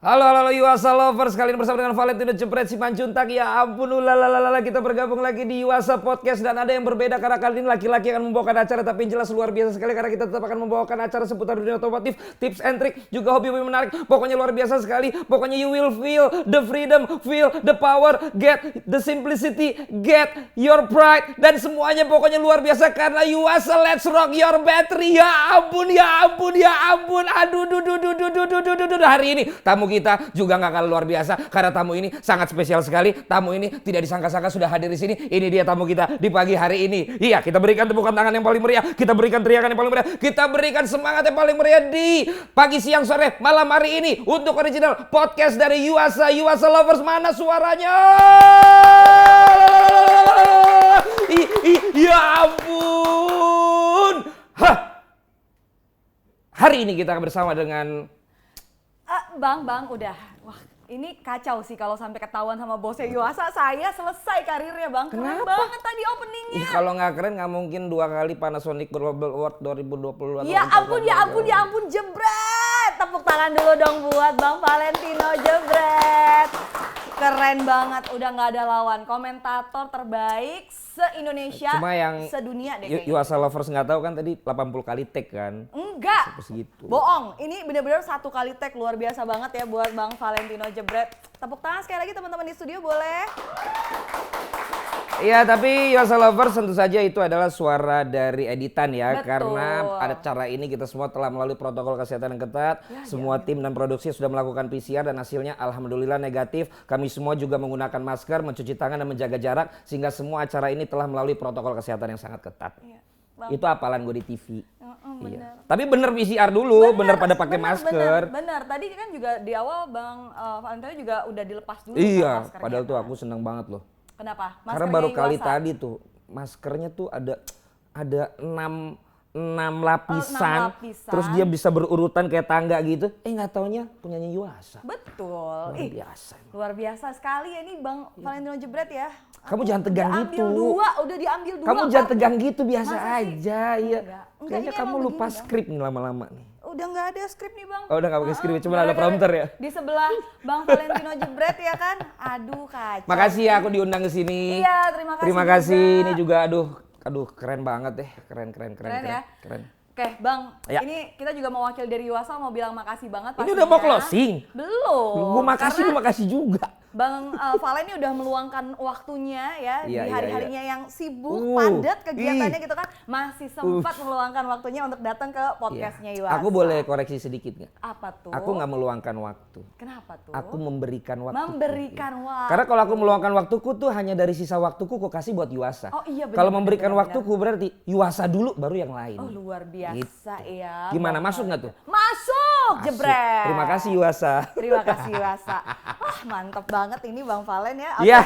Halo Yuasa Lovers, kali ini bersama dengan Valentino Jebret Simanjuntak. Ya ampun, ulalalala, kita bergabung lagi di Yuasa Podcast. Dan ada yang berbeda karena kali ini laki-laki akan membawakan acara. Tapi yang jelas luar biasa sekali karena kita tetap akan membawakan acara seputar dunia otomotif, tips and trick, juga hobi-hobi menarik. Pokoknya luar biasa sekali. Pokoknya you will feel the freedom, feel the power, get the simplicity, get your pride. Dan semuanya pokoknya luar biasa karena Yuasa let's rock your battery. Ya ampun, ya ampun, ya ampun. Aduh, hari ini tamu kita juga nggak kalah luar biasa karena tamu ini sangat spesial sekali. Tamu ini tidak disangka-sangka sudah hadir di sini. Ini dia tamu kita di pagi hari ini. Iya, kita berikan tepukan tangan yang paling meriah, kita berikan teriakan yang paling meriah, kita berikan semangat yang paling meriah di pagi, siang, sore, malam hari ini untuk original podcast dari Yuasa Lovers. Mana suaranya? Ya ampun. Hari ini kita bersama dengan Bang, udah. Wah, ini kacau sih kalau sampai ketahuan sama bosnya Yuasa, saya selesai karirnya, Bang. Keren banget tadi openingnya. Kalau nggak keren nggak mungkin 2 kali Panasonic Global Award 2022. Ya ampun, jebret. Tepuk tangan dulu dong buat Bang Valentino Jebret. Keren banget, udah nggak ada lawan. Komentator terbaik se-Indonesia, cuma yang sedunia deh kayaknya. Yuasa Lovers nggak tahu kan tadi 80 kali tag kan? Enggak, segitu. Bohong. Ini benar-benar 1 kali tag, luar biasa banget ya buat Bang Valentino Jebret. Tepuk tangan sekali lagi teman-teman di studio boleh? Iya, tapi Yuasa Lovers tentu saja itu adalah suara dari editan ya. Betul. Karena pada cara ini kita semua telah melalui protokol kesehatan yang ketat. Semua tim dan produksi sudah melakukan PCR dan hasilnya alhamdulillah negatif. Kami semua juga menggunakan masker, mencuci tangan dan menjaga jarak. Sehingga semua acara ini telah melalui protokol kesehatan yang sangat ketat. Iya, itu apalan gue di TV. Bener. Iya. Tapi bener PCR dulu, bener pada pakai masker. Bener. Tadi kan juga di awal Bang Valentino juga udah dilepas dulu. Iya, padahal tuh aku seneng banget loh. Kenapa? Karena baru kali tadi tuh maskernya tuh ada 6 lapisan, terus dia bisa berurutan kayak tangga gitu. Nggak taunya punyanya Yuasa. Betul. Luar biasa sekali ya ini Bang Valentino Jebret ya. Kamu jangan tegang gitu. Udah diambil 2. Kamu jangan tegang gitu, biasa aja. Iya. Kayaknya kamu lupa skrip nih lama-lama nih. Udah nggak ada skrip nih Bang. Oh, udah nggak pakai skrip, cuma ada prompter ya. Di sebelah Bang Valentino Jebret ya kan. Aduh kacau. Makasih ya aku diundang ke sini. Iya, terima kasih. Ini juga aduh keren banget deh. Keren ya. Keren. Oke Bang, ya. Ini kita juga mewakil dari Yuasa mau bilang makasih banget. Ini udah mau closing? Belum. Gue makasih juga. Bang Valen ini udah meluangkan waktunya ya di hari-harinya yang sibuk, padat kegiatannya gitu kan. Masih sempat meluangkan waktunya untuk datang ke podcastnya Yuasa. Aku boleh koreksi sedikit nggak? Apa tuh? Aku nggak meluangkan waktu. Kenapa tuh? Aku memberikan waktu. Waktu. Karena kalau aku meluangkan waktuku tuh hanya dari sisa waktuku aku kasih buat Yuasa. Oh iya benar. Kalau memberikan waktuku berarti Yuasa dulu baru yang lain. Oh luar biasa gitu. Ya. Gimana, masuk nggak tuh? Masuk, Jebret. Terima kasih Yuasa. Terima kasih Yuasa. Wah mantep banget ini Bang Valen ya. Iya.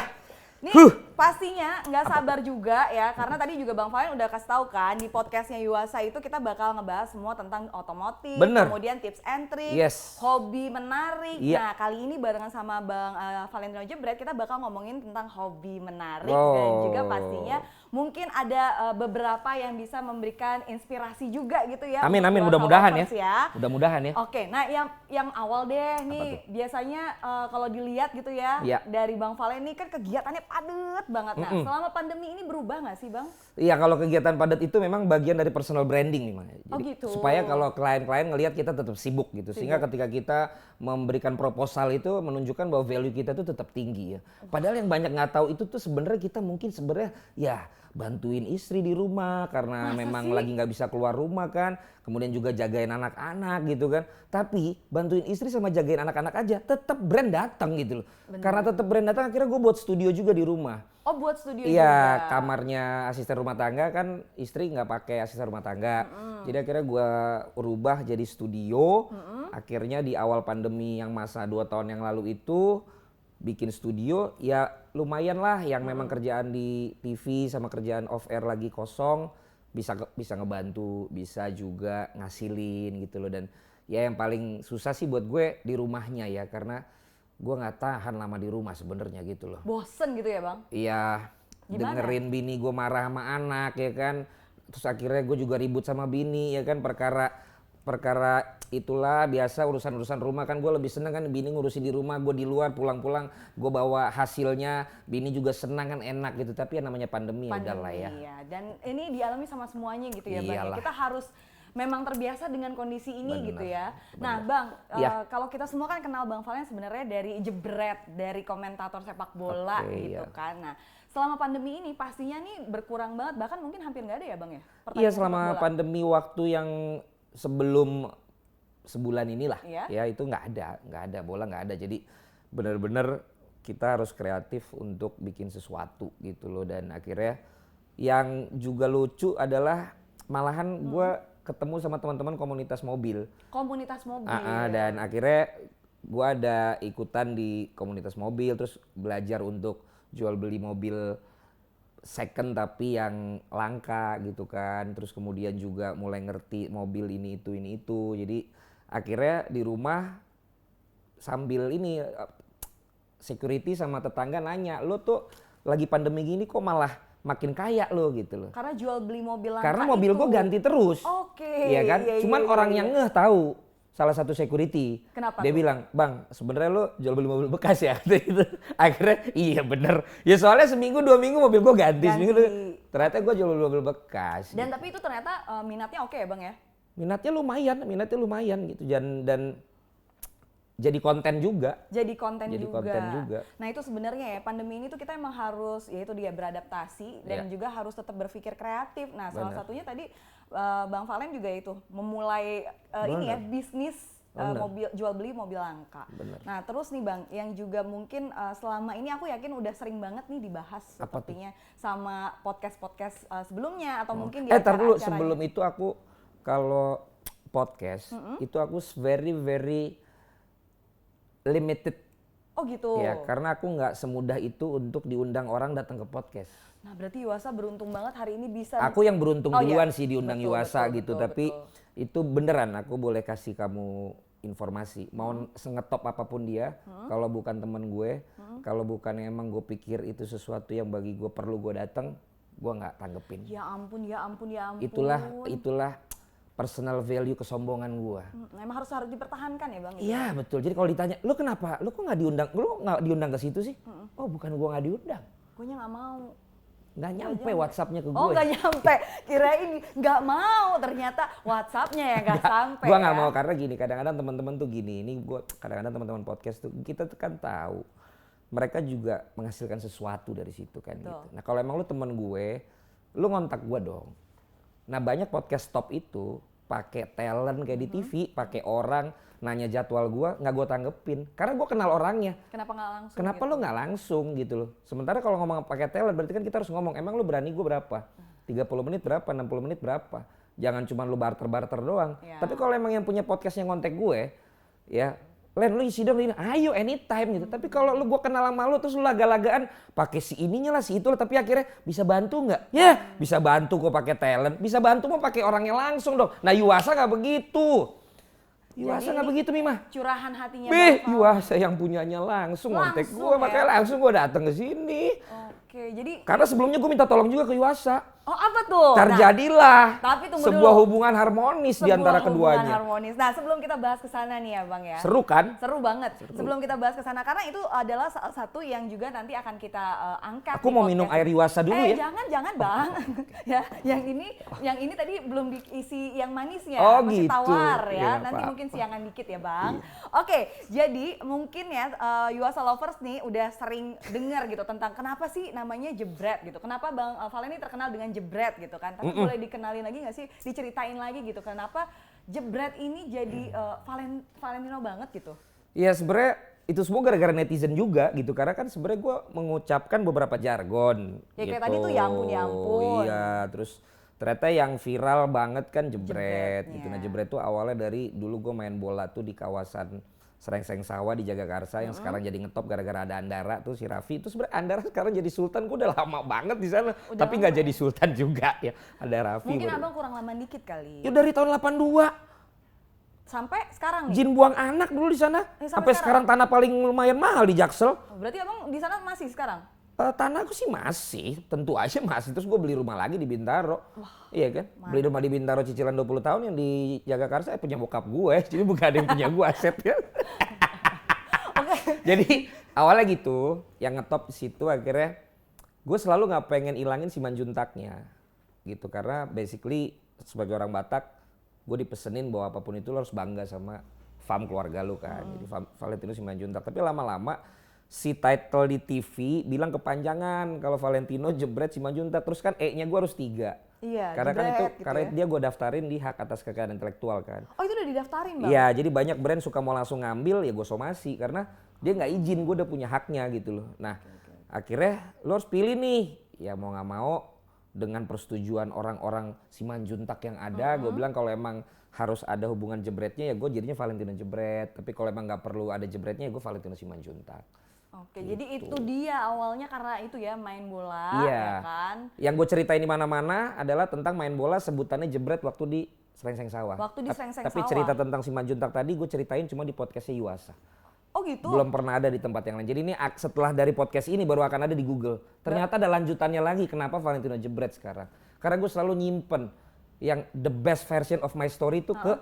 Nih pastinya nggak sabar juga ya, karena tadi juga Bang Valen udah kasih tahu kan di podcastnya Yuasa itu kita bakal ngebahas semua tentang otomotif, kemudian tips and trick, hobi menarik. Nah kali ini barengan sama Bang Valentino Jebret kita bakal ngomongin tentang hobi menarik dan juga pastinya mungkin ada beberapa yang bisa memberikan inspirasi juga gitu ya. Amin, mudah-mudahan ya. Mudah-mudahan ya. Oke, nah yang awal deh nih biasanya kalau dilihat gitu ya dari Bang Valen ini kan kegiatannya padat banget. Nah, selama pandemi ini berubah nggak sih, Bang? Iya, kalau kegiatan padat itu memang bagian dari personal branding nih, Maya. Jadi, gitu. supaya kalau klien-klien ngelihat kita tetap sibuk gitu. Sehingga ketika kita memberikan proposal itu menunjukkan bahwa value kita itu tetap tinggi ya. Padahal yang banyak nggak tahu itu tuh sebenarnya kita mungkin sebenarnya ya bantuin istri di rumah karena memang lagi nggak bisa keluar rumah kan. Kemudian juga jagain anak-anak gitu kan. Tapi bantuin istri sama jagain anak-anak aja tetap brand datang gitu loh. Karena tetap brand datang akhirnya gue buat studio juga di rumah. Oh buat studio juga? Iya, kamarnya asisten rumah tangga kan istri nggak pakai asisten rumah tangga. Jadi akhirnya gue rubah jadi studio. Akhirnya di awal pandemi yang masa 2 tahun yang lalu itu bikin studio ya lumayan lah yang memang kerjaan di TV sama kerjaan off air lagi kosong bisa ngebantu, bisa juga ngasilin gitu loh. Dan ya yang paling susah sih buat gue di rumahnya ya karena gue nggak tahan lama di rumah sebenarnya gitu loh. Bosen gitu ya Bang? Iya, dengerin bini gue marah sama anak ya kan. Terus akhirnya gue juga ribut sama bini ya kan perkara perkara itulah biasa urusan-urusan rumah kan gue lebih seneng kan bini ngurusin di rumah, gue di luar pulang-pulang gue bawa hasilnya, bini juga senang kan enak gitu. Tapi ya namanya pandemi udahlah ya. Dan ini dialami sama semuanya gitu ya Bang. Kita harus memang terbiasa dengan kondisi ini gitu ya. Nah Bang, kalau kita semua kan kenal Bang Valen sebenarnya dari jebret, dari komentator sepak bola gitu kan. Nah selama pandemi ini pastinya nih berkurang banget, bahkan mungkin hampir nggak ada ya Bang ya? Iya selama pandemi waktu yang sebelum sebulan inilah ya itu nggak ada bola nggak ada. Jadi benar-benar kita harus kreatif untuk bikin sesuatu gitu loh. Dan akhirnya yang juga lucu adalah malahan gue ketemu sama teman-teman komunitas mobil. Dan akhirnya gue ada ikutan di komunitas mobil, terus belajar untuk jual beli mobil second tapi yang langka gitu kan. Terus kemudian juga mulai ngerti mobil ini itu. Jadi akhirnya di rumah sambil ini security sama tetangga nanya, lo tuh lagi pandemi gini kok malah makin kaya lo gitu loh. Karena jual beli mobil langka. Karena mobil gue ganti terus. Iya kan? Cuman orang yang ngeh tahu. Salah satu security. Kenapa? Dia bilang, "Bang, sebenarnya lo jual beli mobil bekas ya?" Gitu. Akhirnya iya bener. Ya soalnya seminggu 2 minggu mobil gue ganti. Seminggu ternyata gue jual beli mobil bekas. Dan gitu. Tapi itu ternyata minatnya oke ya Bang ya? Minatnya lumayan gitu. Dan jadi konten juga. Jadi konten juga. Nah itu sebenarnya ya pandemi ini tuh kita emang harus yaitu dia beradaptasi dan juga harus tetap berpikir kreatif. Nah salah satunya tadi Bang Valen juga itu memulai ini ya bisnis mobil jual beli mobil langka. Bener. Nah terus nih Bang yang juga mungkin selama ini aku yakin udah sering banget nih dibahas sepertinya sama podcast sebelumnya atau mungkin di acara-acara. Dulu sebelum itu aku kalau podcast itu aku very limited. Oh gitu. Ya karena aku nggak semudah itu untuk diundang orang datang ke podcast. Nah berarti Yuasa beruntung banget hari ini bisa. Aku yang beruntung duluan sih diundang Yuasa gitu. Tapi itu beneran aku boleh kasih kamu informasi. Mau sengetop apapun dia, kalau bukan temen gue, kalau bukan emang gue pikir itu sesuatu yang bagi gue perlu gue datang, gue nggak tanggepin. Ya ampun. Itulah personal value kesombongan gue. Emang harus dipertahankan ya Bang? Iya betul. Jadi kalau ditanya, lu kenapa? Lu kok nggak diundang? Lu nggak diundang ke situ sih? Oh bukan gue nggak diundang. Gue nggak mau. Nggak nyampe WhatsApp-nya ke gue. Oh nggak nyampe. Kirain nggak mau. Ternyata WhatsApp-nya ya nggak sampai. Gue nggak mau karena gini. Kadang-kadang teman-teman tuh gini. Ini gue kadang-kadang teman-teman podcast tuh kita tuh kan tahu. Mereka juga menghasilkan sesuatu dari situ kan gitu. Nah kalau emang lu temen gue, lu ngontak gue dong. Nah banyak podcast top itu pakai talent kayak di TV, pakai orang nanya jadwal gue, nggak gue tanggepin karena gue kenal orangnya. Kenapa nggak langsung? Kenapa lu nggak langsung gitu loh? Sementara kalau ngomong pakai talent berarti kan kita harus ngomong, emang lu berani gue berapa? 30 menit berapa? 60 menit berapa? Jangan cuma lu barter doang. Tapi kalau emang yang punya podcast yang kontak gue, ya Len lu isi dong ini, ayo anytime gitu. Tapi kalau lu gue kenal sama lu terus lu laga-lagaan pakai si ininya lah si itu lah, tapi akhirnya bisa bantu nggak? Ya bisa bantu kok pakai talent, bisa bantu mau pakai orangnya langsung dong. Nah Yuasa nggak begitu. Yuasa nggak begitu Mima. Curahan hatinya. Yuasa yang punyanya langsung kontak gue, makanya langsung gue datang ke sini. Oke, jadi karena sebelumnya gue minta tolong juga ke Yuasa. Oh apa tuh? Terjadilah tapi sebuah hubungan harmonis di antara keduanya. Harmonis. Nah sebelum kita bahas ke sana nih ya Bang ya. Seru kan? Seru banget. Sebelum kita bahas ke sana karena itu adalah salah satu yang juga nanti akan kita angkat. Aku mau minum air Yuasa dulu ya. Jangan Bang. Ya, yang ini tadi belum diisi yang manisnya. Oh, masih gitu. Tawar ya. Ya nanti apa-apa. mungkin siangan dikit ya Bang. Oke, jadi mungkin ya Yuasa lovers nih udah sering dengar gitu tentang kenapa sih namanya jebret gitu. Kenapa Bang Valen ini terkenal dengan jebret gitu kan. Tapi boleh dikenalin lagi nggak sih, diceritain lagi gitu kenapa jebret ini jadi Valentino banget gitu? Iya sebenarnya itu semua gara-gara netizen juga gitu, karena kan sebenarnya gue mengucapkan beberapa jargon. Ya gitu. kayak tadi tuh ya ampun. Iya terus ternyata yang viral banget kan jebret gitu. Nah jebret tuh awalnya dari dulu gue main bola tuh di kawasan Serengseng Sawah di Jagakarsa yang sekarang jadi ngetop gara-gara ada Andara tuh si Raffi. Terus sebenarnya Andara sekarang jadi sultan, gue udah lama banget di sana. Tapi nggak jadi sultan juga ya. Ada Raffi. Mungkin abang kurang lama dikit kali. Ya dari tahun 82. Sampai sekarang nih? Jin buang anak dulu di sana. Sampai sekarang tanah paling lumayan mahal di Jaksel. Berarti abang di sana masih sekarang? Tanahku sih masih, tentu aja masih. Terus gue beli rumah lagi di Bintaro. Wah, iya kan? Beli rumah di Bintaro cicilan 20 tahun yang di Jagakarsa punya bokap gue. Jadi bukan ada yang punya gue aset kan. Jadi awalnya gitu, yang ngetop di situ akhirnya gue selalu nggak pengen ilangin si Manjuntaknya gitu. Karena basically sebagai orang Batak, gue dipesenin bahwa apapun itu lo harus bangga sama fam keluarga lo kan. Jadi Valentino Simanjuntak. Tapi lama-lama si title di TV bilang kepanjangan kalau Valentino Jebret Simanjuntak, terus kan E-nya gue harus 3. Iya, karena kan itu gitu karena ya? dia gue daftarin di hak atas kekayaan intelektual kan. Oh itu udah didaftarin Bang? Iya, jadi banyak brand suka mau langsung ngambil ya gue somasi karena dia nggak izin, gue udah punya haknya gitu loh. Nah akhirnya lo harus pilih nih, ya mau nggak mau dengan persetujuan orang-orang Simanjuntak yang ada, gue bilang kalau emang harus ada hubungan jebretnya ya gue jadinya Valentino Jebret. Tapi kalau emang nggak perlu ada jebretnya ya gue Valentino Simanjuntak. Oke, gitu. Jadi itu dia awalnya karena itu ya main bola, iya. Ya kan? Yang gue ceritain di mana-mana adalah tentang main bola sebutannya jebret waktu di Srengseng Sawah. Waktu di Srengseng Sawah. Tapi cerita tentang Simanjuntak tadi gue ceritain cuma di podcastnya Yuasa. Oh gitu? Belum pernah ada di tempat yang lain. Jadi ini setelah dari podcast ini baru akan ada di Google. Ternyata ada lanjutannya lagi kenapa Valentino Jebret sekarang. Karena gue selalu nyimpen yang the best version of my story itu ke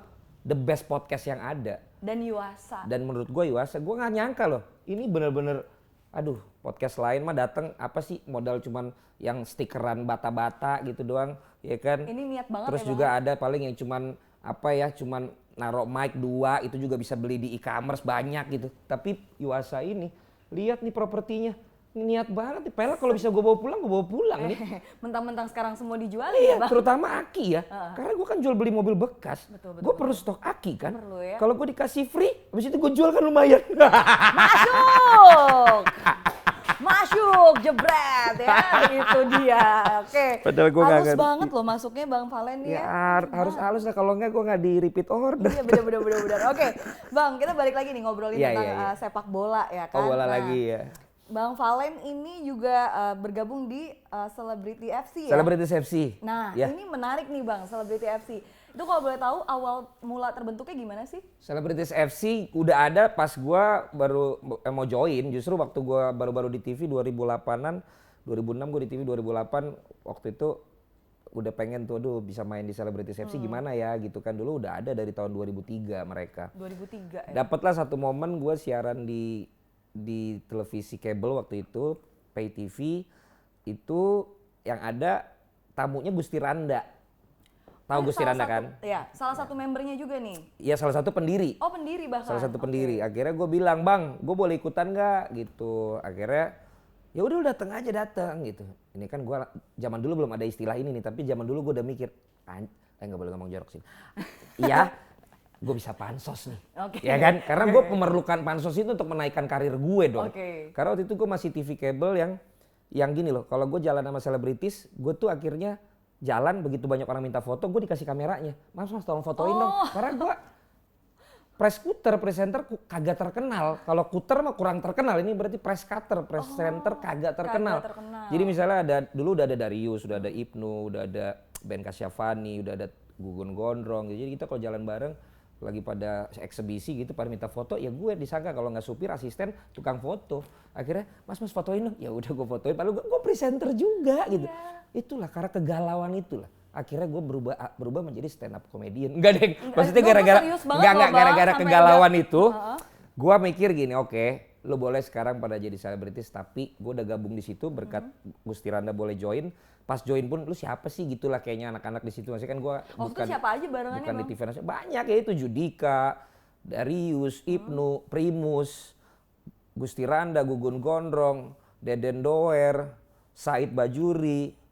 the best podcast yang ada. Dan Yuasa. Dan menurut gue Yuasa, gue gak nyangka loh. Ini bener-bener, aduh podcast lain mah datang apa sih modal cuman yang stikeran bata-bata gitu doang. Ya kan. Ini niat banget. Terus ya, juga Bang? ada paling yang cuman apa ya, cuman naruh mic 2 itu juga bisa beli di e-commerce banyak gitu. Tapi Yuasa ini, lihat nih propertinya. Niat banget nih, Pel kalau bisa gue bawa pulang nih. Mentang-mentang sekarang semua dijual Iya, ya Bang? terutama aki ya. Karena gue kan jual beli mobil bekas. Gue perlu stok aki kan. Ya? Kalau gue dikasih free, habis itu gue jual kan lumayan. Masuk jebret ya, itu dia. Oke. Padahal gue halus banget loh masuknya Bang Valen ya. Harus halus lah, kalau enggak gue nggak di repeat order. Iya bener. Oke, Bang kita balik lagi nih ngobrolin tentang sepak bola ya kan. Oh bola lagi ya. Bang Valen ini juga bergabung di Celebrity FC ya? Celebrity FC. Nah ini menarik nih Bang, Celebrity FC. Itu kalau boleh tahu awal mula terbentuknya gimana sih? Celebrity FC udah ada pas gua baru mau join, justru waktu gua baru-baru di TV 2008-an, 2006 gua di TV 2008, waktu itu udah pengen tuh aduh bisa main di Celebrity FC gimana ya gitu kan, dulu udah ada dari tahun 2003 mereka. 2003 ya? Dapatlah satu momen gua siaran di televisi kabel waktu itu, pay TV, itu yang ada tamunya Gusti Randa. Tahu Gusti Randa kan? Iya, salah satu membernya juga nih. Iya, salah satu pendiri. Oh, pendiri bahkan. Salah satu pendiri. Akhirnya gue bilang, "Bang, gue boleh ikutan nggak?" gitu. Akhirnya ya udah datang aja gitu. Ini kan gue zaman dulu belum ada istilah ini nih, tapi zaman dulu gue udah mikir, nggak boleh ngomong jorok sih. Iya, gue bisa pansos nih. Ya kan? Karena gue memerlukan pansos itu untuk menaikkan karir gue dong. Karena waktu itu gue masih TV kabel yang gini loh, kalau gue jalan sama selebritis, gue tuh akhirnya jalan begitu banyak orang minta foto, gue dikasih kameranya. Mas tolong fotoin dong. Karena gue press cutter, presenter kagak terkenal. Kalau cutter mah kurang terkenal. Ini berarti press cutter, presenter kagak terkenal. Jadi misalnya dulu udah ada Darius, udah ada Ibnu, udah ada Ben Kasyafani, udah ada Gugun Gondrong. Jadi kita kalau jalan bareng lagi pada eksebisi gitu pada minta foto, ya gue disangka kalau nggak supir asisten tukang foto. Akhirnya mas fotoin dong. Ya udah gue fotoin. Padahal gue presenter juga gitu. Itulah karena kegalauan itulah. Akhirnya gue berubah menjadi stand up comedian. Enggak deh. Maksudnya gara-gara kegalauan itu, gue mikir gini, oke, lo boleh sekarang pada jadi selebritis, tapi gue udah gabung di situ berkat Gusti Randa boleh join. Pas join pun lu siapa sih gitulah kayaknya anak-anak di situ. Maksudnya kan gue bukan siapa aja barengannya, bukan di TV nasional. Banyak ya itu Judika, Darius, Ibnu, Primus, Gusti Randa, Gugun Gondrong, Deden Doer, Said Bajuri.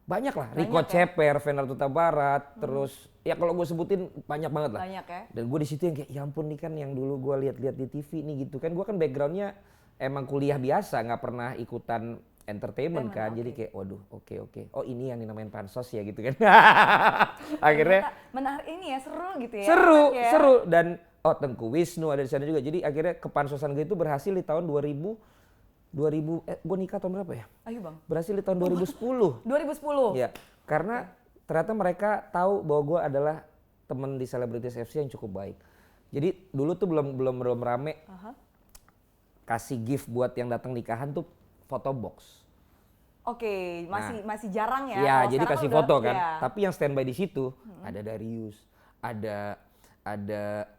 Banyak lah, Rico Ceper, Fenar Tuta Barat, terus ya kalau gue sebutin banyak banget lah. Banyak ya. Dan gue di situ yang kayak ya ampun nih kan yang dulu gue lihat-lihat di TV nih gitu kan. Gue kan backgroundnya emang kuliah biasa, nggak pernah ikutan entertainment kan. Jadi kayak waduh oke. Oh ini yang dinamain pansos ya gitu kan. Akhirnya menarik ini ya, seru gitu ya. Seru dan Tengku Wisnu ada di sana juga. Jadi akhirnya kepansosan gue itu berhasil di tahun 2000 gue nikah tahun berapa ya? Ayo Bang. Berhasil di tahun 2010. 2010? Ya, karena ternyata mereka tahu bahwa gue adalah teman di Celebrities FC yang cukup baik. Jadi dulu tuh belum rame kasih gift buat yang datang nikahan tuh foto box. Oke, masih jarang ya. Iya, jadi kasih foto kan. Ya. Tapi yang standby di situ ada Darius, ada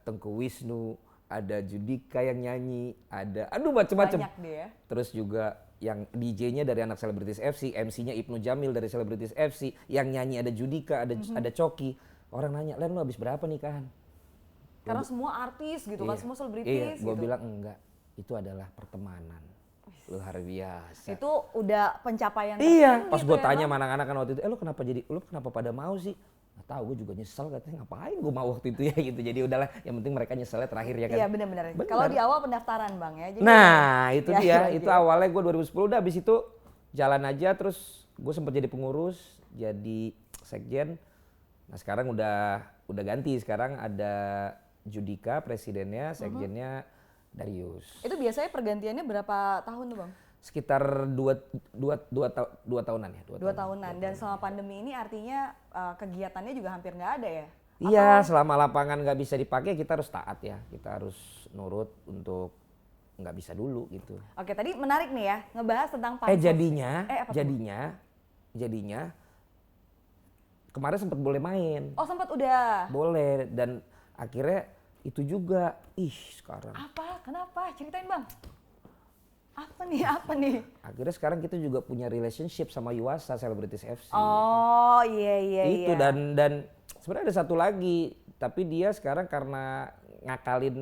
Tengku Wisnu, ada Judika yang nyanyi, ada macam-macam. Banyak dia. Terus juga yang DJ-nya dari anak Selebritis FC, MC-nya Ibnu Jamil dari Selebritis FC, yang nyanyi ada Judika, ada Coki. Orang nanya, "Len, lu habis berapa nikahan?" Karena semua artis gitu kan, semua selebritis. Iya, gue gitu. bilang enggak. Itu adalah pertemanan. Luar biasa. Itu udah pencapaian Iya, pas gitu gue ya, tanya Bang? sama anak-anak kan waktu itu, lu kenapa pada mau sih? Nggak tahu, gue juga nyesel katanya, ngapain gue mau waktu itu ya gitu. Jadi udahlah, yang penting mereka nyeselnya terakhir ya kan. Iya benar-benar. Kalau di awal pendaftaran Bang ya. Jadi Itu dia, itu awalnya gue 2010 udah habis itu jalan aja, terus gue sempat jadi pengurus, jadi sekjen. Nah sekarang udah ganti, sekarang ada Judika presidennya, sekjennya Darius. itu biasanya pergantiannya berapa tahun tuh Bang? Sekitar dua tahunan ya. 2 tahunan. Dan selama pandemi ini artinya kegiatannya juga hampir nggak ada ya? Iya, selama lapangan nggak bisa dipakai kita harus taat ya. Kita harus nurut untuk nggak bisa dulu gitu. Oke, tadi menarik nih ya, ngebahas tentang pansos. Jadinya kemarin sempat boleh main. Oh sempat udah? Boleh, dan akhirnya itu juga, sekarang. Apa? Kenapa? Ceritain Bang. Apa nih? Akhirnya sekarang kita juga punya relationship sama Yuasa Selebritis FC. Oh iya. Itu dan sebenarnya ada satu lagi, tapi dia sekarang karena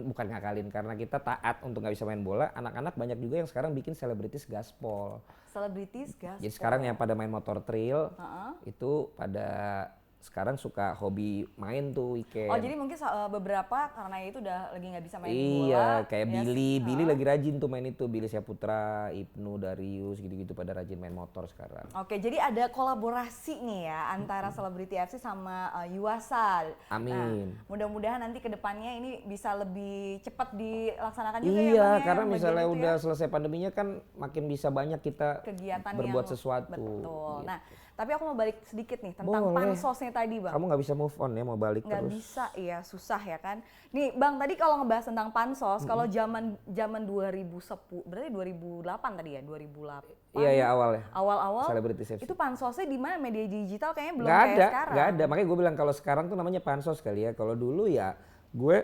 bukan ngakalin, karena kita taat untuk nggak bisa main bola, anak-anak banyak juga yang sekarang bikin Selebritis Gaspol. Selebritis Gaspol. Jadi sekarang yang pada main motor trail, itu pada sekarang suka hobi main tuh weekend. Oh jadi mungkin beberapa karena itu udah lagi nggak bisa main bola. Iya, kayak Billy lagi rajin tuh main itu, Billy Syahputra, Ibnu, Darius, gitu-gitu pada rajin main motor sekarang. Oke, jadi ada kolaborasi nih ya antara Selebriti FC sama Yuasa. Amin. Nah, mudah-mudahan nanti kedepannya ini bisa lebih cepat dilaksanakan juga ya Iya, Bang, karena misalnya itu udah selesai pandeminya kan makin bisa banyak kita kegiatan berbuat yang sesuatu. Betul. Gitu. Nah, tapi aku mau balik sedikit nih tentang pansosnya tadi Bang. Kamu nggak bisa move on ya, mau balik nggak terus. Bisa, iya susah ya kan. Nih Bang, tadi kalau ngebahas tentang pansos, kalau zaman 2010, berarti 2008 tadi ya, 2008. Iya awalnya. Awal-awal. Selebritis FC. Itu pansosnya di mana? Media digital kayaknya belum Nggak kayak ada, sekarang. nggak ada. Makanya gue bilang kalau sekarang tuh namanya pansos kali ya. Kalau dulu ya gue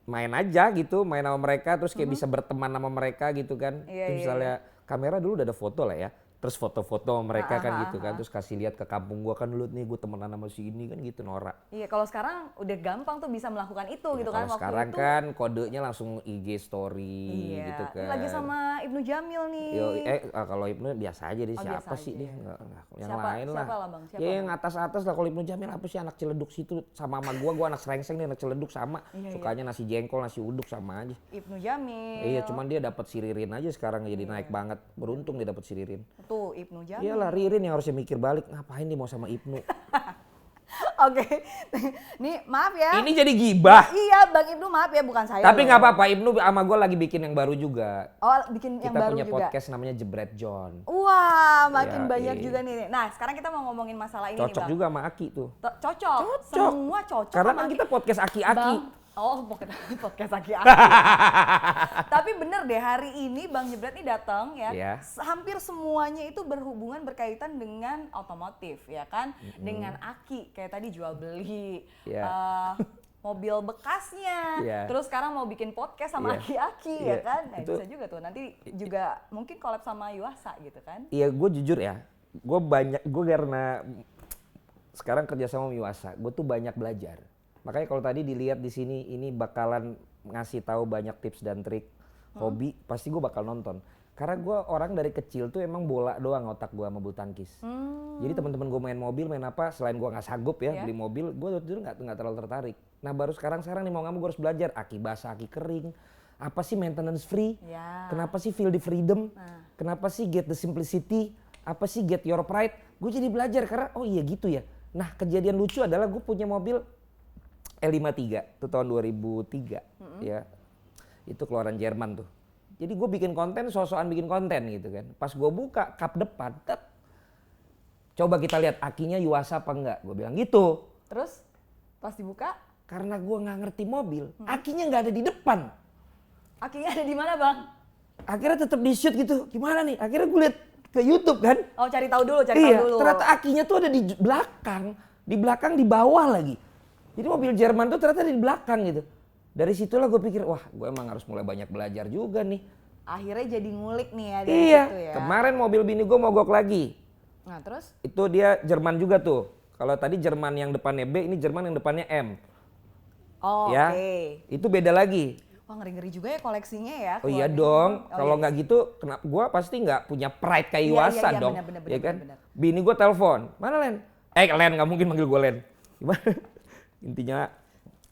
main aja gitu, main sama mereka, terus kayak bisa berteman sama mereka gitu kan. Iya, Terus misalnya kamera dulu udah ada foto lah ya. Terus foto-foto mereka kan gitu kan, terus kasih lihat ke kampung gua kan, dulu nih gue temenan sama si ini kan gitu, Nora. Iya, kalau sekarang udah gampang tuh bisa melakukan itu Ya, gitu kan. Kalau sekarang itu, kan kodenya langsung IG story gitu kan. Lagi sama Ibnu Jamil nih. Kalau Ibnu biasa aja dia, siapa biasa sih aja. dia? Yang Siapa- lain lah. siapa lah, Bang? Siapa Ya lah? yang atas-atas lah. Kalau Ibnu Jamil apa sih, anak Ciledug situ sama gua anak Serengseng, dia anak Ciledug sama. Sukanya nasi jengkol, nasi uduk sama aja. Ibnu Jamil. Iya, cuman dia dapat si Ririn aja sekarang jadi naik banget. Beruntung dia dapat si Ririn. Tuh Ibnu Jamil. Iyalah, Ririn yang harusnya mikir balik, ngapain dia mau sama Ibnu. Oke, nih maaf ya. Ini jadi gibah. Iya Bang Ibnu, maaf ya, bukan saya. Tapi loh. nggak apa-apa, Ibnu sama gue lagi bikin yang baru juga. Oh, bikin yang Kita baru punya juga. podcast namanya Jebret John. Wah, makin Ya, banyak iya. juga nih. Nah, sekarang kita mau ngomongin masalah ini nih Cocok Bang. juga sama Aki tuh. Cocok. Semua cocok. Karena sama kan Aki. kita podcast Aki-Aki. Bang, podcast aki-aki. Tapi bener deh, hari ini Bang Jebret nih datang ya. Iya. Hampir semuanya itu berhubungan berkaitan dengan otomotif ya kan, dengan aki kayak tadi jual beli, Iya. mobil bekasnya. Iya. Terus sekarang mau bikin podcast sama Iya. aki-aki Iya. ya kan. Nah, Itu- bisa juga tuh nanti juga mungkin collab sama Yuasa gitu kan. Iya, gue jujur ya. Gue karena sekarang kerja sama Miwasa, gue tuh banyak belajar. Makanya kalau tadi dilihat di sini, ini bakalan ngasih tahu banyak tips dan trik hobi, pasti gue bakal nonton. Karena gue orang dari kecil tuh emang bola doang otak gue sama bulu tangkis. Jadi teman-teman gue main mobil, main apa, selain gue nggak sanggup ya beli mobil, gue jujur nggak terlalu tertarik. Nah baru sekarang nih mau nggak mau gue harus belajar aki basah, aki kering. Apa sih maintenance free? Ya. Kenapa sih feel the freedom? Kenapa sih get the simplicity? Apa sih get your pride? Gue jadi belajar karena oh iya gitu ya. Nah kejadian lucu adalah gue punya mobil L53 itu tahun 2003 ya. Itu keluaran Jerman tuh. Jadi gue bikin konten, so-soan bikin konten gitu kan. Pas gue buka kap depan, coba kita lihat akinya Yuasa apa enggak. Gue bilang gitu. Terus pas dibuka, Karena gue nggak ngerti mobil, akinya nggak ada di depan. akinya ada di mana Bang? Akhirnya tetap di shoot gitu. Gimana nih? Akhirnya gue lihat ke YouTube kan. Oh cari tahu dulu, Iya, tahu dulu. ternyata akinya tuh ada di belakang di bawah lagi. Jadi mobil Jerman tuh ternyata di belakang gitu. Dari situlah gue pikir, wah gue emang harus mulai banyak belajar juga nih. Akhirnya jadi ngulik nih ya dari situ ya. Kemarin mobil bini gue mogok lagi. Nah terus? Itu dia Jerman juga tuh. Kalau tadi Jerman yang depannya B, ini Jerman yang depannya M. Oh ya, oke. Itu beda lagi. Wah ngeri-ngeri juga ya koleksinya ya. Oh iya dong, kalau nggak gitu, kenapa gue pasti nggak punya pride kayak Yuasa dong. Iya kan? Bini gue telepon, mana Len? Len, nggak mungkin manggil gue Len. Gimana? Intinya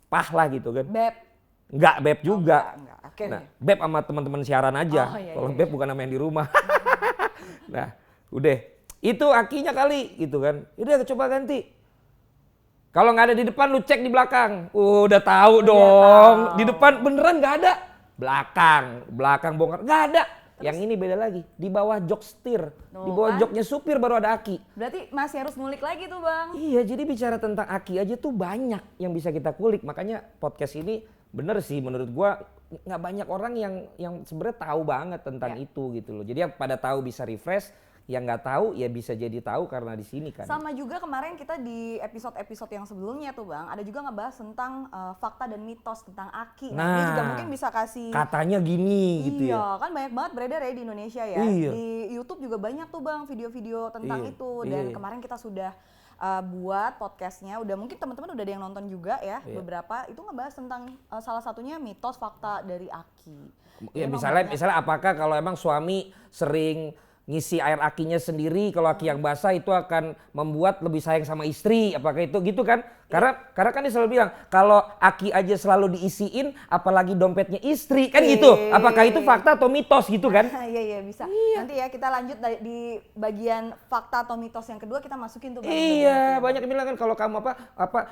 pah lah gitu kan. Beb. Enggak, Beb juga. Enggak. Okay. Nah, Beb sama teman-teman siaran aja. Kalau Beb bukan nama yang di rumah. Nah, udah. Itu akinya kali gitu kan. Udah coba ganti. Kalau nggak ada di depan lu cek di belakang. Udah tahu dong. Tahu. Di depan beneran nggak ada. Belakang bongkar nggak ada. Terus? Yang ini beda lagi. Di bawah jok setir. Di bawah joknya supir baru ada aki. Berarti masih harus ngulik lagi tuh Bang. Iya, jadi bicara tentang aki aja tuh banyak yang bisa kita kulik. Makanya podcast ini bener sih menurut gua nggak banyak orang yang sebenarnya tahu banget tentang itu gitu loh. Jadi yang pada tahu bisa refresh. Yang nggak tahu ya bisa jadi tahu karena di sini kan. Sama juga kemarin kita di episode yang sebelumnya tuh Bang, ada juga ngebahas tentang fakta dan mitos tentang aki. Nah, ini juga mungkin bisa kasih katanya gini gitu ya. Iya, kan banyak banget beredar ya di Indonesia ya. Iya. Di YouTube juga banyak tuh Bang video-video tentang itu. Dan kemarin kita sudah buat podcastnya, udah mungkin teman-teman udah ada yang nonton juga ya, beberapa itu ngebahas tentang salah satunya mitos fakta dari aki. Ya misalnya apakah kalau emang suami sering ngisi air akinya sendiri, kalau aki yang basah itu akan membuat lebih sayang sama istri, apakah itu gitu kan? Karena kan dia selalu bilang kalau aki aja selalu diisiin, apalagi dompetnya istri kan gitu. Apakah itu fakta atau mitos gitu kan? Iya bisa. Nanti ya kita lanjut di bagian fakta atau mitos yang kedua kita masukin tuh. Iya, banyak yang bilang kan kalau kamu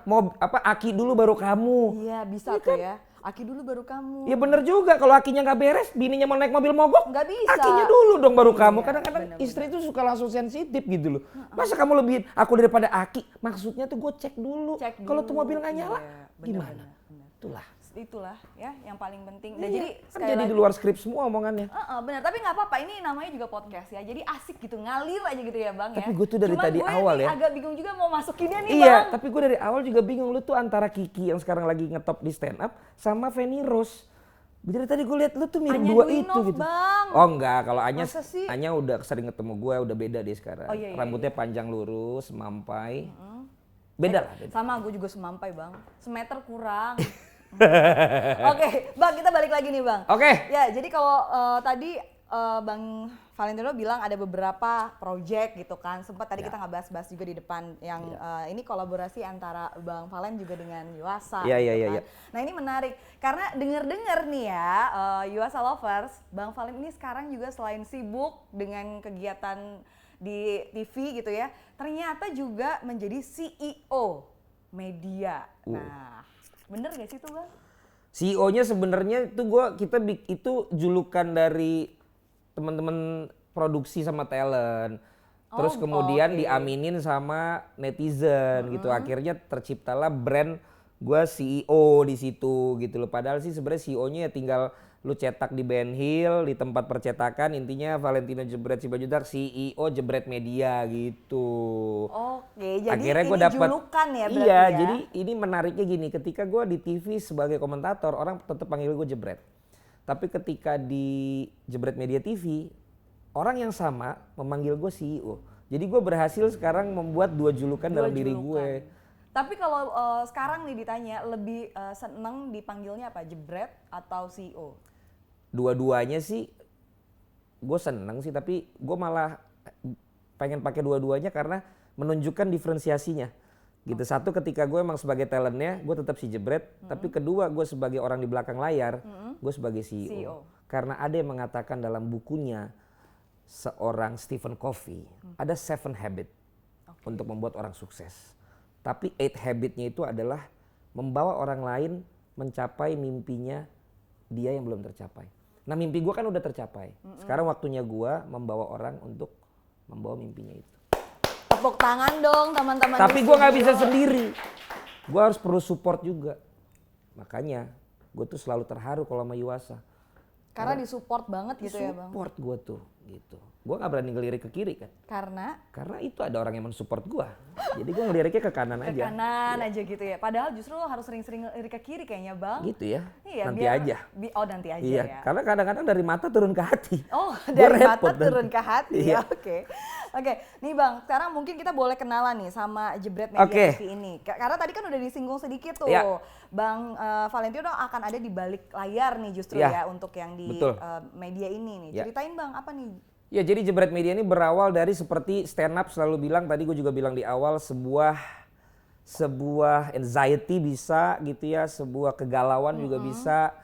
mau aki dulu baru kamu. Iya bisa tuh ya. Aki dulu baru kamu. Ya bener juga, kalau akinya nggak beres, bininya mau naik mobil mogok, nggak bisa. Akinya dulu dong baru kamu. Kadang-kadang istri itu suka langsung sensitif gitu loh. Masa kamu lebihin aku daripada aki? Maksudnya tuh gue cek dulu. Kalau tuh mobil nggak nyala, gimana? Itulah ya yang paling penting. Dan jadi kan jadi di luar skrip semua omongannya. Benar, tapi nggak apa-apa, ini namanya juga podcast ya. Jadi asik gitu, ngalir aja gitu ya Bang. Tapi gue tuh dari tadi awal ya. Agak bingung juga mau masukinnya nih Bang. Iya, tapi gue dari awal juga bingung. Lu tuh antara Kiki yang sekarang lagi ngetop di stand up sama Feni Rose. Dari tadi gue lihat lu tuh mirip dua itu gitu. Bang. Oh enggak, kalau Anya udah sering ketemu gue, udah beda deh sekarang. Rambutnya panjang lurus, semampai. Beda lah. Sama gue juga semampai Bang. Semeter kurang. Oke, Bang, kita balik lagi nih Bang. Oke. Ya, jadi kalau tadi Bang Valentino bilang ada beberapa project gitu kan. Sempat tadi kita nggak bahas-bahas juga di depan yang ini kolaborasi antara Bang Valen juga dengan Yuasa. Iya. Nah ini menarik karena dengar-dengar nih ya Yuasa Lovers, Bang Valen ini sekarang juga selain sibuk dengan kegiatan di TV gitu ya, ternyata juga menjadi CEO media. Nah, bener gak sih itu Bang? CEO-nya sebenarnya itu julukan dari teman-teman produksi sama talent. Terus kemudian diaminin sama netizen gitu. Akhirnya terciptalah brand gue CEO di situ gitu loh. Padahal sih sebenarnya CEO-nya ya tinggal lu cetak di Ben Hill, di tempat percetakan, intinya Valentino Jebret Simanjuntak CEO Jebret Media gitu. Oke, jadi akhirnya ini julukan ya berarti ya? ya? Jadi ini menariknya gini, ketika gue di TV sebagai komentator, orang tetap panggil gue Jebret. Tapi ketika di Jebret Media TV, orang yang sama memanggil gue CEO. Jadi gue berhasil sekarang membuat dua julukan dalam diri gue. Tapi kalau sekarang nih ditanya, lebih seneng dipanggilnya apa? Jebret atau CEO? Dua-duanya sih gue seneng sih, tapi gue malah pengen pakai dua-duanya karena menunjukkan diferensiasinya gitu. Satu, ketika gue emang sebagai talentnya gue tetap si Jebret, tapi kedua gue sebagai orang di belakang layar gue sebagai CEO. Karena ada yang mengatakan dalam bukunya seorang Stephen Covey ada 7 habit untuk membuat orang sukses, tapi 8 habitnya itu adalah membawa orang lain mencapai mimpinya dia yang belum tercapai. Nah mimpi gue kan udah tercapai. Sekarang waktunya gue membawa orang untuk membawa mimpinya itu. Tepuk tangan dong teman-teman. Tapi gue gak bisa sendiri. Gue harus perlu support juga. Makanya gue tuh selalu terharu kalau sama Yuasa. Karena disupport banget gitu ya Bang? Support gue tuh gitu. Gue gak berani ngelirik ke kiri kan. Karena itu ada orang yang mensupport gue. Jadi gue ngeliriknya ke kanan aja. Ke kanan aja gitu ya. Padahal justru lo harus sering-sering ngelirik ke kiri kayaknya Bang. Gitu ya. Iya, nanti aja. Nanti aja iya, ya. Karena kadang-kadang dari mata turun ke hati. Oh, dari mata nanti. turun ke hati. Iya. Oke. Nih Bang, sekarang mungkin kita boleh kenalan nih sama Jebret Media TV ini. Karena tadi kan udah disinggung sedikit tuh. Ya. Bang Valentino akan ada di balik layar nih justru ya untuk yang di media ini nih. Ceritain Bang, apa nih? Ya, jadi Jebret Media ini berawal dari seperti stand up selalu bilang, tadi gue juga bilang di awal, sebuah anxiety bisa gitu ya, sebuah kegalauan juga bisa,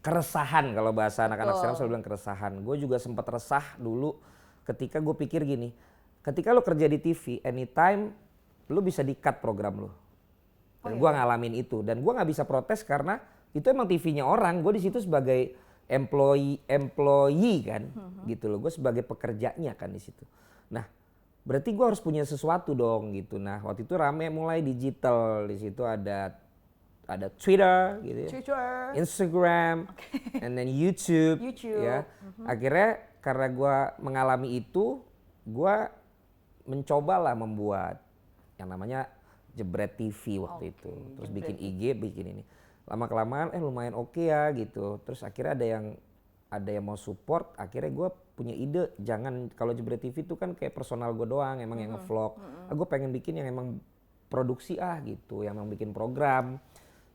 keresahan kalau bahasa anak-anak stand up selalu bilang keresahan. Gue juga sempat resah dulu ketika gue pikir gini, ketika lo kerja di TV, anytime lo bisa di-cut program lo. Dan gue ngalamin itu, dan gue gak bisa protes karena itu emang TV-nya orang, gue di situ sebagai employee kan, gitu loh. Gue sebagai pekerjanya kan di situ. Nah, berarti gue harus punya sesuatu dong gitu. Nah, waktu itu rame mulai digital, di situ ada Twitter gitu ya, Instagram, and then YouTube. Ya. Akhirnya karena gue mengalami itu, gue mencobalah membuat yang namanya Jebret TV waktu itu. Terus bikin IG, bikin ini. Lama-kelamaan lumayan oke ya gitu. Terus akhirnya ada yang mau support, akhirnya gue punya ide, jangan, kalau Jebret TV itu kan kayak personal gue doang, emang yang nge-vlog. Gue pengen bikin yang emang produksi gitu, yang emang bikin program.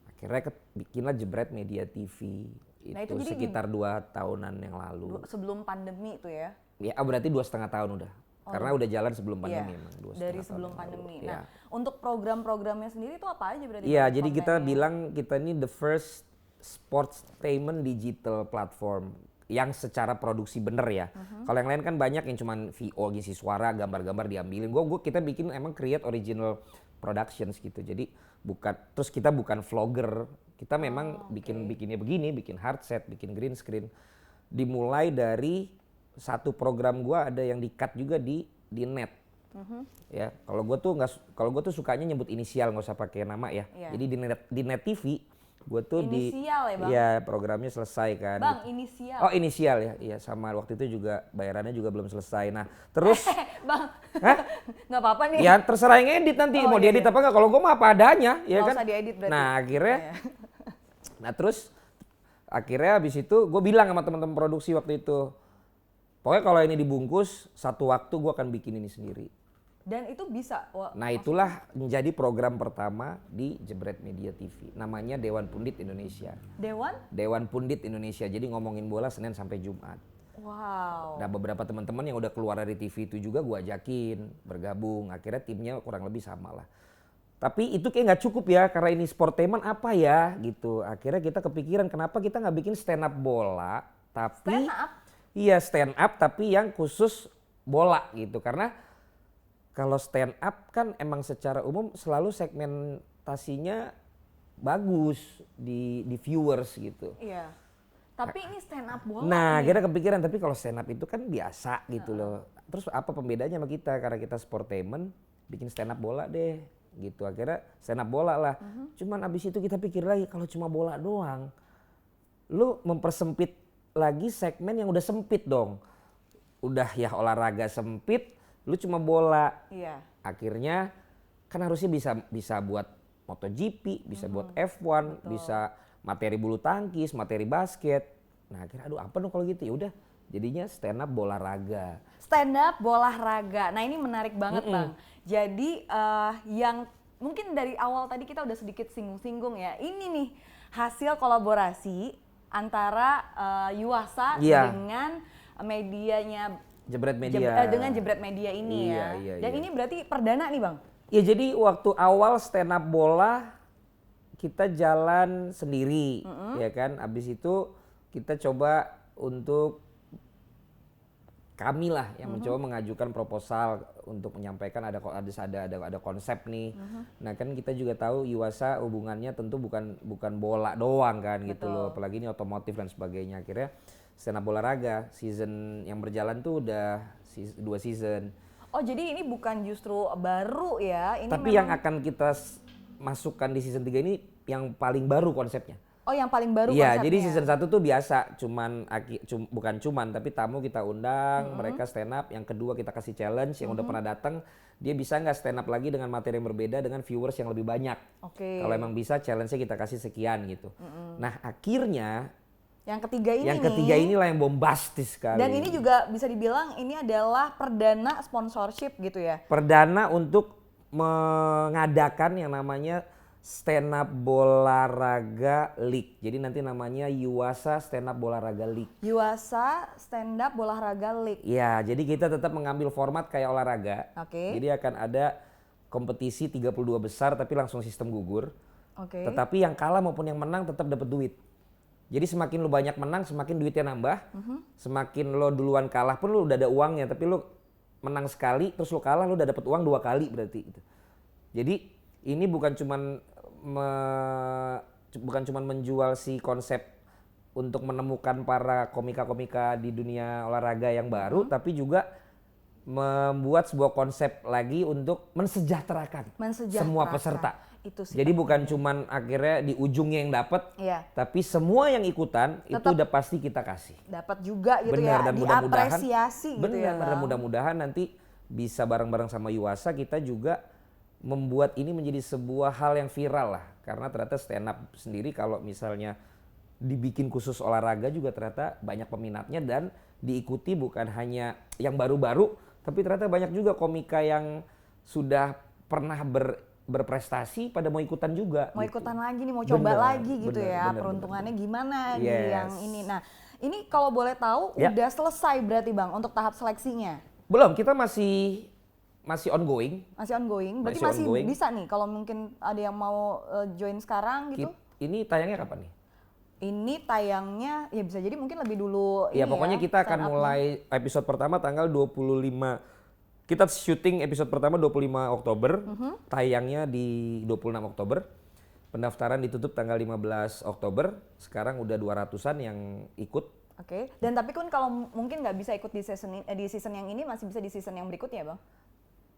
Akhirnya bikinlah Jebret Media TV. Nah, itu sekitar 2 tahunan yang lalu. Sebelum pandemi itu ya? Ya berarti 2,5 tahun udah. Karena udah jalan sebelum pandemi emang. Dari sebelum pandemi. Nah, untuk program-programnya sendiri itu apa aja berarti? Iya, jadi kita bilang kita ini the first sportainment digital platform yang secara produksi bener ya. Kalau yang lain kan banyak yang cuman VO, ngisi suara, gambar-gambar diambilin. Kita bikin emang create original productions gitu. Jadi kita bukan vlogger. Kita memang bikinnya begini, bikin hard set, bikin green screen. Dimulai dari satu program gua ada yang di-cut juga di net. Ya, kalau gue tuh sukanya nyebut inisial, nggak usah pakai nama ya. Jadi di net TV gue tuh inisial ya Bang? Ya, programnya selesai kan. Bang, inisial. Oh, inisial ya. Iya, sama waktu itu juga bayarannya juga belum selesai. Nah, terus Bang. Nggak apa-apa nih. Ya, terserah yang edit nanti mau diedit apa enggak. Kalau gue mah apa adanya, ya kan. Nggak usah diedit berarti. Nah, akhirnya Nah, terus akhirnya habis itu gue bilang sama teman-teman produksi waktu itu, pokoknya kalau ini dibungkus, satu waktu gue akan bikin ini sendiri. Dan itu bisa? Nah, itulah menjadi program pertama di Jebret Media TV. Namanya Dewan Pundit Indonesia. Dewan Pundit Indonesia. Jadi ngomongin bola Senin sampai Jumat. Wow. Nah, beberapa teman-teman yang udah keluar dari TV itu juga gue ajakin bergabung. Akhirnya timnya kurang lebih sama lah. Tapi itu kayak nggak cukup ya, karena ini sportainment apa ya gitu. Akhirnya kita kepikiran kenapa kita nggak bikin stand up bola, tapi stand up? Iya, stand up tapi yang khusus bola gitu. Karena kalau stand up kan emang secara umum selalu segmentasinya bagus di viewers gitu. Iya. Tapi ini stand up bola. Nah, kita kepikiran, tapi kalau stand up itu kan biasa gitu loh. Terus apa pembedanya sama kita? Karena kita sportainment, bikin stand up bola deh gitu. Akhirnya stand up bola lah. Cuman abis itu kita pikir lagi, kalau cuma bola doang, lu mempersempit lagi segmen yang udah sempit dong. Udah ya olahraga sempit, lu cuma bola. Iya. Akhirnya kan harusnya bisa buat MotoGP, bisa buat F1, bisa materi bulu tangkis, materi basket. Nah, akhirnya aduh apa dong kalau gitu, ya udah jadinya stand up bola raga. Stand up bola raga. Nah, ini menarik banget, Bang. Jadi yang mungkin dari awal tadi kita udah sedikit singgung-singgung ya. Ini nih hasil kolaborasi antara Yuasa dengan medianya Jebret Media. Dengan Jebret Media ini ya. Dan ini berarti perdana nih, Bang. Ya, jadi waktu awal stand up bola kita jalan sendiri, ya kan. Abis itu kita coba untuk kami lah yang mencoba mengajukan proposal untuk menyampaikan ada konsep nih. Nah, kan kita juga tahu Yuasa hubungannya tentu bukan bola doang kan. Betul. Gitu loh, apalagi ini otomotif dan sebagainya. Akhirnya stand up bola raga season yang berjalan tuh udah 2 season. Oh, jadi ini bukan justru baru ya? Ini tapi yang akan kita masukkan di season 3 ini yang paling baru konsepnya. Oh, yang paling baru konsepnya. Iya, jadi season 1 tuh biasa, bukan cuman, tapi tamu kita undang, mereka stand up. Yang kedua kita kasih challenge, yang udah pernah datang, dia bisa nggak stand up lagi dengan materi yang berbeda dengan viewers yang lebih banyak. Kalau emang bisa, challenge-nya kita kasih sekian gitu. Nah, akhirnya yang ketiga inilah yang bombastis sekali. Dan ini juga bisa dibilang ini adalah perdana sponsorship gitu ya. Perdana untuk mengadakan yang namanya Stand Up Bolaraga League. Jadi nanti namanya Yuasa Stand Up Bolaraga League. Yuasa Stand Up Bolaraga League. Ya, jadi kita tetap mengambil format kayak olahraga. Jadi akan ada kompetisi 32 besar tapi langsung sistem gugur. Tetapi yang kalah maupun yang menang tetap dapat duit. Jadi semakin lu banyak menang, semakin duitnya nambah. Semakin lo duluan kalah pun lu udah ada uangnya, tapi lu menang sekali terus lu kalah, lu udah dapat uang 2 kali berarti gitu. Jadi ini bukan cuman menjual si konsep untuk menemukan para komika-komika di dunia olahraga yang baru, tapi juga membuat sebuah konsep lagi untuk mensejahterakan semua peserta. Itu sih. Jadi bukan cuman akhirnya di ujungnya yang dapat, tapi semua yang ikutan tetap itu udah pasti kita kasih. Dapat juga gitu. Benar, ya, dan diapresiasi gitu ya Bang. Dan mudah-mudahan nanti bisa bareng-bareng sama Yuasa kita juga membuat ini menjadi sebuah hal yang viral lah. Karena ternyata stand up sendiri kalau misalnya dibikin khusus olahraga juga ternyata banyak peminatnya dan diikuti bukan hanya yang baru-baru, tapi ternyata banyak juga komika yang sudah pernah berprestasi pada mau ikutan juga. Mau ikutan lagi nih, mau coba lagi gitu ya. Peruntungannya gimana di yang ini. Nah, ini kalau boleh tahu udah selesai berarti Bang untuk tahap seleksinya? Belum, kita masih ongoing. Berarti masih bisa nih kalau mungkin ada yang mau join sekarang gitu. Ini tayangnya kapan nih? Ini tayangnya ya bisa jadi mungkin lebih dulu. Ya pokoknya kita akan mulai episode pertama tanggal 25. Kita syuting episode pertama 25 Oktober. Tayangnya di 26 Oktober. Pendaftaran ditutup tanggal 15 Oktober. Sekarang udah 200-an yang ikut. Dan tapi kan kalau mungkin nggak bisa ikut di season yang ini, masih bisa di season yang berikutnya Bang?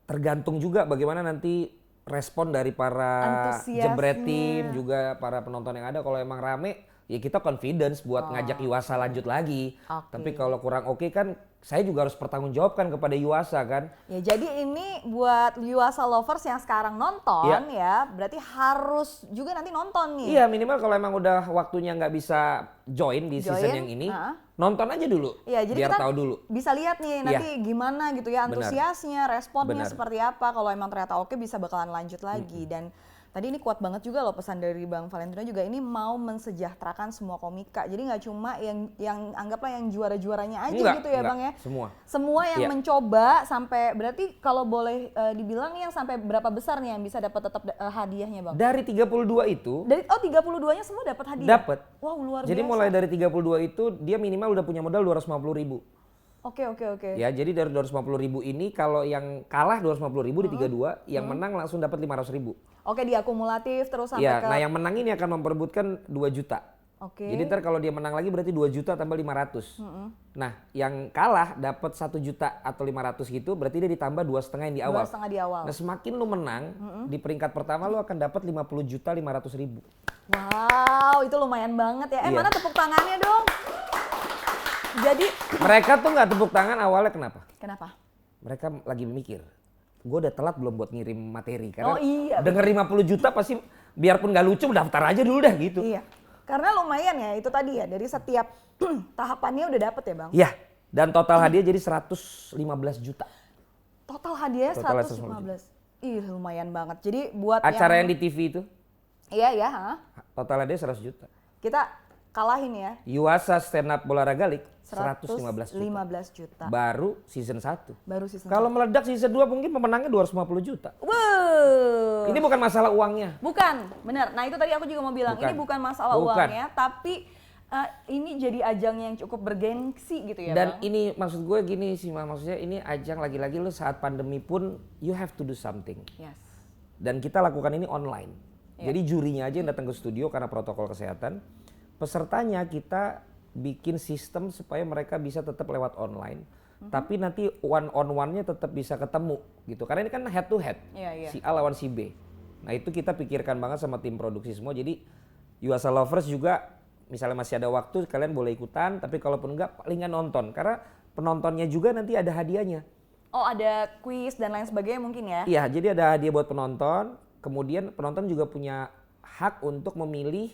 Tergantung juga bagaimana nanti respon dari para jebret tim, juga para penonton yang ada. Kalau emang rame, ya kita confidence buat ngajak Yuasa lanjut lagi. Tapi kalau kurang oke kan, saya juga harus bertanggungjawabkan kepada Yuasa kan. Ya jadi ini buat Yuasa lovers yang sekarang nonton ya, berarti harus juga nanti nonton nih. Iya, minimal kalau emang udah waktunya nggak bisa join di season yang ini, nonton aja dulu. Iya, jadi biar kita tahu dulu. Bisa lihat nih nanti gimana gitu ya antusiasnya, responnya seperti apa. Kalau emang ternyata oke bisa bakalan lanjut lagi. Dan tadi ini kuat banget juga loh pesan dari Bang Valentino juga, ini mau mensejahterakan semua komika. Jadi nggak cuma yang anggaplah yang juara-juaranya aja gitu ya Bang ya. Semua yang mencoba sampai, berarti kalau boleh dibilang nih yang sampai berapa besar nih yang bisa dapat tetap hadiahnya Bang? Dari 32 itu. 32-nya semua dapat hadiah? Dapat. Wow, luar biasa. Jadi mulai dari 32 itu dia minimal udah punya modal 250.000. Oke. Ya, jadi dari 250.000 ini kalau yang kalah 250.000 di 32, yang menang langsung dapat 500.000. Oke, diakumulatif terus sampai ya, nah yang menang ini akan memperebutkan 2 juta. Jadi ntar kalau dia menang lagi berarti 2 juta tambah 500. Nah, yang kalah dapat 1 juta atau 500 gitu, berarti dia ditambah 2,5 yang di awal. 2,5 di awal. Nah, semakin lu menang, di peringkat pertama lu akan dapat 50.500.000. Wow, itu lumayan banget ya. Mana tepuk tangannya dong? Jadi mereka tuh nggak tepuk tangan awalnya, kenapa? Kenapa? Mereka lagi mikir, gue udah telat belum buat ngirim materi, karena iya, denger 50 juta pasti biarpun nggak lucu daftar aja dulu dah gitu. Iya, karena lumayan ya itu tadi ya, dari setiap tahapannya udah dapet ya Bang? Iya, dan total hadiah jadi 115 juta. Total hadiahnya 115? Ih, lumayan banget. Jadi buat acara yang di TV itu? Iya. Total hadiah 100 juta. Kita kalahin ya. Yuasa Stand Up Bolaraga League 115 juta. Baru season 1. Kalau meledak season 2 mungkin pemenangnya 250 juta. Wow. Ini bukan masalah uangnya. Benar. Nah itu tadi aku juga mau bilang, ini bukan masalah uangnya, tapi ini jadi ajang yang cukup bergengsi gitu ya. Dan Bang? ini maksud gue gini sih, maksudnya ini ajang lagi-lagi lu saat pandemi pun you have to do something. Yes. Dan kita lakukan ini online. Jadi jurinya aja yang datang ke studio karena protokol kesehatan. Pesertanya kita bikin sistem supaya mereka bisa tetap lewat online, tapi nanti one on one-nya tetap bisa ketemu gitu. Karena ini kan head to head, si A lawan si B. Nah itu kita pikirkan banget sama tim produksi semua. Jadi Yuasa Lovers juga misalnya masih ada waktu kalian boleh ikutan, tapi kalaupun enggak paling nggak nonton karena penontonnya juga nanti ada hadiahnya. Oh, ada kuis dan lain sebagainya mungkin ya? Iya, jadi ada hadiah buat penonton. Kemudian penonton juga punya hak untuk memilih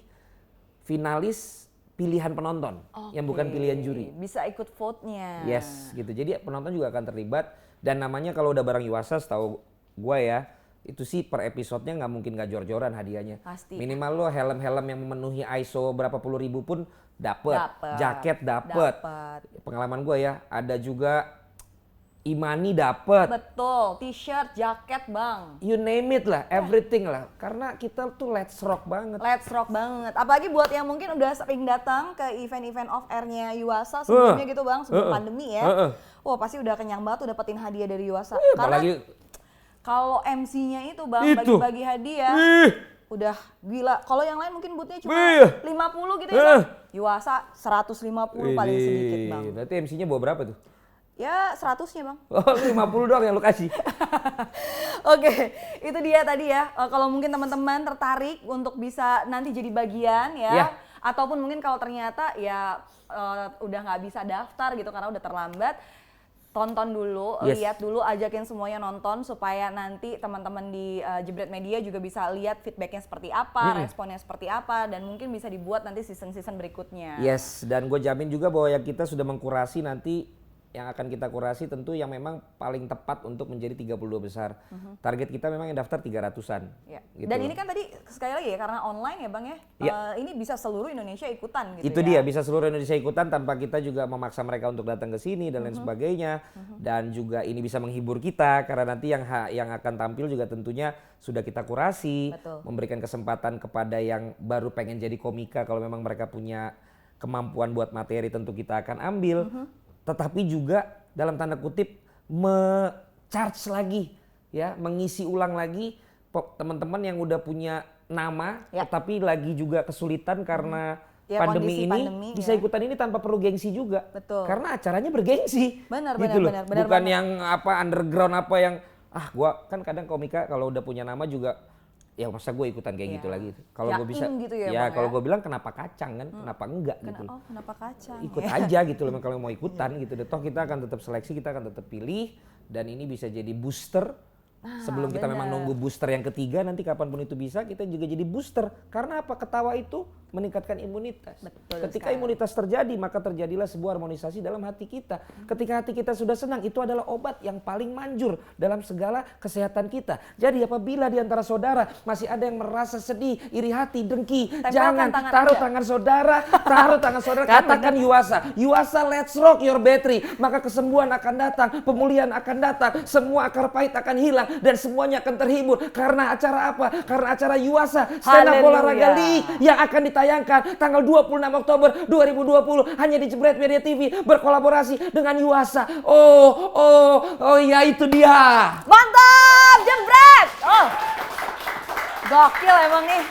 finalis pilihan penonton yang bukan pilihan juri. Bisa ikut vote-nya. Yes, gitu. Jadi penonton juga akan terlibat dan namanya kalau udah bareng Yuasa setahu gue ya, itu sih per episodenya nggak mungkin nggak jor-joran hadiahnya. Pasti. Minimal lo helm-helm yang memenuhi ISO berapa puluh ribu pun dapet. Jaket dapet. Pengalaman gue ya, ada juga Imani dapet. Betul, t-shirt, jaket bang. You name it lah, everything lah. Karena kita tuh let's rock banget. Let's rock banget. Apalagi buat yang mungkin udah sering datang ke event-event off air-nya Yuasa sebelumnya gitu bang, sebelum pandemi ya. Wah pasti udah kenyang banget tuh dapetin hadiah dari Yuasa. Apalagi kalau MC-nya itu bang, bagi-bagi hadiah. Udah gila. Kalau yang lain mungkin bootnya cuma 50 gitu ya bang. Yuasa 150 paling sedikit bang. Berarti MC-nya bawa berapa tuh? Ya 100-nya bang. Oh 50 doang yang lu kasih. Oke, itu dia tadi ya. Kalau mungkin teman-teman tertarik untuk bisa nanti jadi bagian ya. Ataupun mungkin kalau ternyata ya udah nggak bisa daftar gitu karena udah terlambat. Tonton dulu, lihat dulu, ajakin semuanya nonton supaya nanti teman-teman di Jebret Media juga bisa lihat feedbacknya seperti apa, responnya seperti apa, dan mungkin bisa dibuat nanti season-season berikutnya. Yes, dan gue jamin juga bahwa yang kita sudah mengkurasi nanti yang akan kita kurasi tentu yang memang paling tepat untuk menjadi 32 besar. Target kita memang yang daftar 300-an. Ya. Gitu. Dan ini kan tadi sekali lagi ya karena online ya Bang ya. Ini bisa seluruh Indonesia ikutan gitu. Itu dia, bisa seluruh Indonesia ikutan tanpa kita juga memaksa mereka untuk datang ke sini dan lain sebagainya. Dan juga ini bisa menghibur kita karena nanti yang akan tampil juga tentunya sudah kita kurasi. Betul. Memberikan kesempatan kepada yang baru pengen jadi komika kalau memang mereka punya kemampuan buat materi tentu kita akan ambil. Tetapi juga dalam tanda kutip me-charge lagi ya, mengisi ulang lagi teman-teman yang udah punya nama tetapi lagi juga kesulitan karena pandemi ini bisa ikutan ini tanpa perlu gengsi juga. Betul. Karena acaranya bergengsi. Benar. Bukan yang apa underground apa yang gua kan kadang komika kalau udah punya nama juga ya masa gue ikutan kayak gitu lagi. Kalau gue bisa gitu ya kalau gue bilang kenapa kacang kan, kenapa enggak gitu. Oh kenapa kacang? Ikut aja gitu loh kalau mau ikutan gitu. Toh kita akan tetap seleksi, kita akan tetap pilih dan ini bisa jadi booster. Sebelum kita memang nunggu booster yang ketiga nanti kapanpun itu bisa kita juga jadi booster. Karena apa? Ketawa itu meningkatkan imunitas. Betul Ketika sekali. imunitas terjadi maka terjadilah sebuah harmonisasi dalam hati kita. Ketika hati kita sudah senang itu adalah obat yang paling manjur dalam segala kesehatan kita. Jadi apabila di antara saudara masih ada yang merasa sedih, iri hati, dengki, jangan taruh tangan saudara, katakan Yuasa. Yuasa let's rock your battery. Maka kesembuhan akan datang, pemulihan akan datang, semua akar pahit akan hilang dan semuanya akan terhibur. Karena acara apa? Karena acara Yuasa Stand Up Olahraga League yang akan ditayangkan tanggal 26 Oktober 2020 hanya di Jebret Media TV berkolaborasi dengan Yuasa. Oh ya itu dia. Mantap Jebret. Gokil emang nih.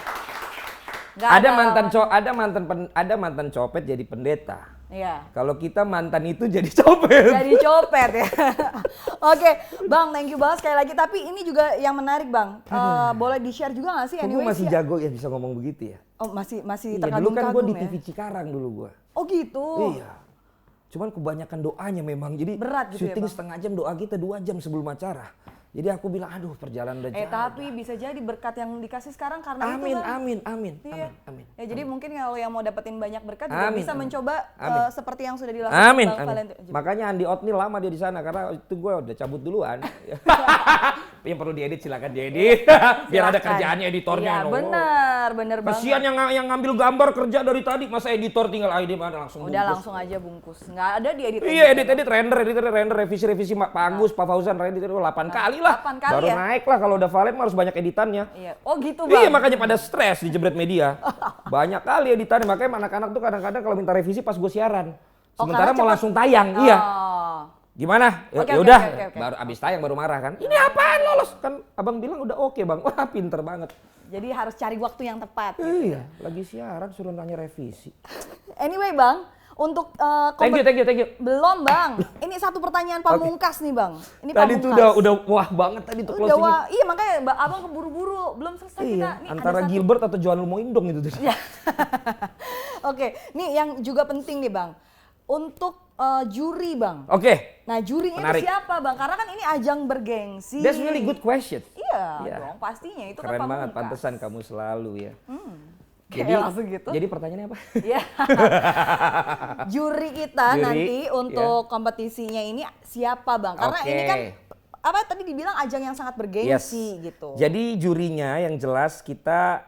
Ada mantan copet jadi pendeta. Iya. Kalau kita mantan itu jadi copet. Jadi copet ya. Oke, Bang, thank you banget sekali lagi. Tapi ini juga yang menarik, Bang. Boleh di-share juga nggak sih? Gue masih jago ya bisa ngomong begitu ya. Oh, masih terkagum-kagum. Dulu kan gue di ya? TV Cikarang dulu gue. Oh gitu. Iya. Cuman kebanyakan doanya memang. Jadi berat gitu syuting ya, setengah jam, doa kita 2 jam sebelum acara. Jadi aku bilang aduh perjalanan udah jauh. Tapi bisa jadi berkat yang dikasih sekarang karena itu kan. Amin. Ya jadi mungkin kalau yang mau dapetin banyak berkat juga bisa mencoba seperti yang sudah dilakukan Bang Valentino. Makanya Andi Otnil lama dia di sana karena itu gue udah cabut duluan. Yang perlu diedit silakan diedit. Biar ada kerjaannya editornya. Iya benar banget. Kasian yang ngambil gambar kerja dari tadi masa editor tinggal ID mana langsung udah bungkus. Langsung aja bungkus. Nggak ada diedit. Iya edit render revisi Pak Agus, Pak Fauzan edit 8 kali lah. 8 kali baru ya? naik lah kalau udah Valen harus banyak editannya. Iya. Oh gitu Bang. Iya makanya pada stres di Jebret Media. Banyak kali editannya makanya anak-anak tuh kadang-kadang kalau minta revisi pas gue siaran. Sementara mau langsung tayang. Iya. Gimana? Ya udah, baru abis tayang baru marah kan. Ini apaan lolos? Kan abang bilang udah oke bang. Wah pinter banget. Jadi harus cari waktu yang tepat. Iya, lagi siaran suruh nanya revisi. Anyway bang, Untuk thank you. Belum Bang, ini satu pertanyaan pamungkas nih Bang. Ini tadi pamungkas. Tuh udah wah banget tadi tuh closingnya. Iya makanya Abang keburu-buru, belum selesai kita. Nih, antara Gilbert atau Johan Lumoindong itu tadi. Oke, nih yang juga penting nih Bang, untuk juri Bang. Oke. Nah jurinya itu siapa Bang? Karena kan ini ajang bergengsi. That's really good question. Iya dong, pastinya itu keren kan banget, pantesan kamu selalu ya. Gitu. Jadi pertanyaannya apa? Iya. Juri kita nanti untuk kompetisinya ini siapa Bang? Karena ini kan apa tadi dibilang ajang yang sangat bergengsi gitu. Jadi jurinya yang jelas kita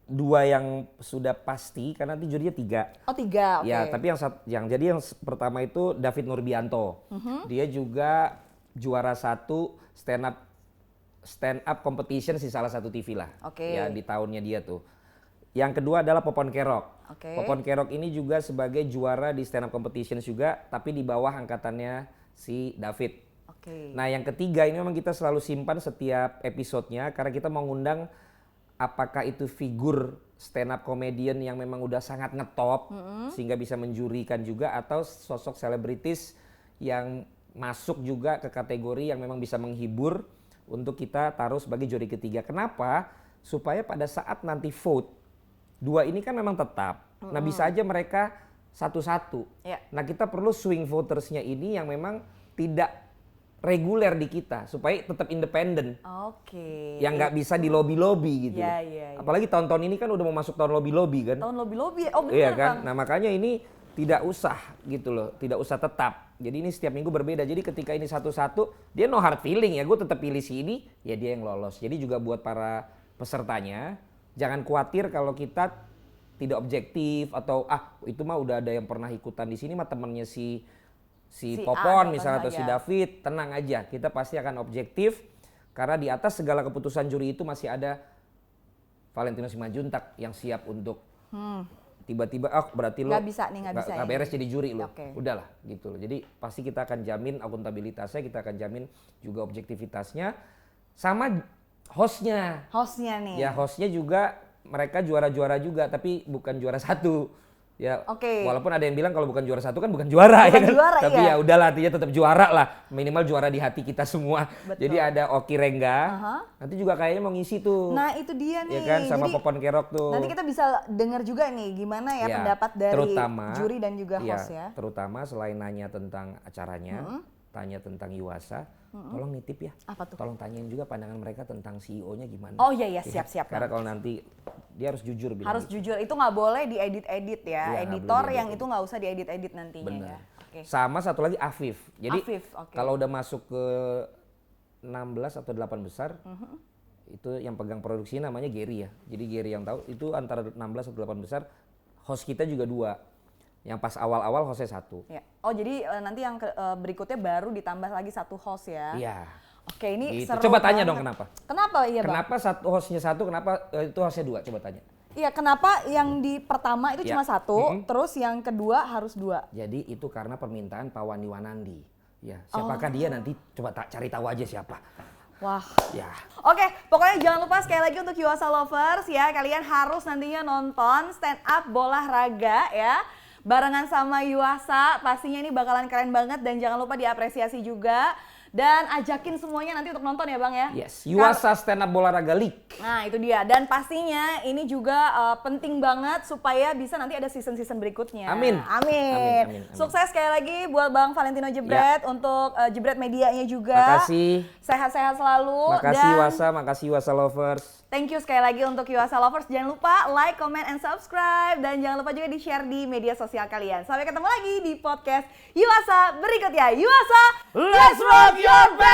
2 yang sudah pasti karena nanti jurinya 3. Oh 3, oke. Ya, tapi yang pertama itu David Nurbianto. Dia juga juara 1 stand up competition di salah satu TV lah. Ya di tahunnya dia tuh. Yang kedua adalah Popon Kerok. Popon Kerok ini juga sebagai juara di stand up competition juga, tapi di bawah angkatannya si David. Nah yang ketiga ini memang kita selalu simpan setiap episodenya karena kita mau ngundang apakah itu figur stand up comedian yang memang udah sangat ngetop sehingga bisa menjurikan juga, atau sosok selebritis yang masuk juga ke kategori yang memang bisa menghibur untuk kita taruh sebagai juri ketiga. Kenapa? Supaya pada saat nanti vote 2 ini kan memang tetap. Nah bisa aja mereka satu-satu. Nah kita perlu swing votersnya ini yang memang tidak reguler di kita supaya tetap independen. Yang nggak bisa di lobby-lobby gitu. Apalagi tahun-tahun ini kan udah mau masuk tahun lobby-lobby kan. Tahun lobby-lobby, oh benar iya kan. Nah makanya ini tidak usah gitu loh, tidak usah tetap. Jadi ini setiap minggu berbeda. Jadi ketika ini satu-satu, dia no hard feeling ya. Gue tetap pilih si ini, ya dia yang lolos. Jadi juga buat para pesertanya, jangan khawatir kalau kita tidak objektif atau itu mah udah ada yang pernah ikutan di sini mah temennya si Popon misalnya atau si David, tenang aja, kita pasti akan objektif karena di atas segala keputusan juri itu masih ada Valentino Simanjuntak yang siap untuk tiba-tiba berarti lo nggak beres jadi juri lo, udahlah gitu loh. Jadi pasti kita akan jamin akuntabilitasnya, kita akan jamin juga objektivitasnya, sama hostnya nih. Ya hostnya juga mereka juara-juara juga tapi bukan juara 1. Ya, walaupun ada yang bilang kalau bukan juara 1 kan bukan juara ya kan. Tapi ya udahlah, artinya tetap juara lah. Minimal juara di hati kita semua. Betul. Jadi ada Oki Rengga. Nanti juga kayaknya mau ngisi tuh. Nah, itu dia nih. Ya kan sama Popon Kerok tuh. Nanti kita bisa dengar juga nih gimana ya pendapat dari juri dan juga host ya. Terutama selain nanya tentang acaranya, tanya tentang Yuasa. Tolong nitip ya. Apa tuh? Tolong tanyain juga pandangan mereka tentang CEO-nya gimana. Oh iya siap. Karena kalau nanti dia harus jujur bilang. Harus jujur, itu nggak boleh diedit-edit ya. Editor yang itu nggak usah diedit-edit nantinya. Bener. Ya. Sama satu lagi Afif. Jadi kalau udah masuk ke 16 atau 8 besar, itu yang pegang produksi namanya Gary ya. Jadi Gary yang tahu itu antara 16 atau 8 besar, host kita juga 2. Yang pas awal-awal hostnya 1. Ya. Oh jadi nanti yang berikutnya baru ditambah lagi 1 host ya? Iya. Oke ini gitu. seru. Coba tanya dong kenapa? Kenapa ya Bang? Kenapa hostnya 1, kenapa itu hostnya 2? Coba tanya. Iya kenapa yang di pertama itu cuma 1, terus yang kedua harus 2? Jadi itu karena permintaan Pak Wandi Wanandi. Ya, siapakah dia nanti coba cari tahu aja siapa. Wah. Ya. Oke, pokoknya jangan lupa sekali lagi untuk Yuasa Lovers ya, kalian harus nantinya nonton stand up bola raga ya. Barengan sama Yuasa, pastinya ini bakalan keren banget dan jangan lupa diapresiasi juga. Dan ajakin semuanya nanti untuk nonton ya Bang ya. Yes, Yuasa Stand Up Bola Raga League. Nah itu dia, dan pastinya ini juga penting banget supaya bisa nanti ada season-season berikutnya. Amin. Sukses sekali lagi buat Bang Valentino Jebret untuk Jebret Medianya juga. Makasih. Sehat-sehat selalu. Makasih Yuasa, makasih Yuasa Lovers. Thank you sekali lagi untuk Yuasa Lovers. Jangan lupa like, comment, and subscribe. Dan jangan lupa juga di-share di media sosial kalian. Sampai ketemu lagi di podcast Yuasa berikutnya. Yuasa, let's rock your band!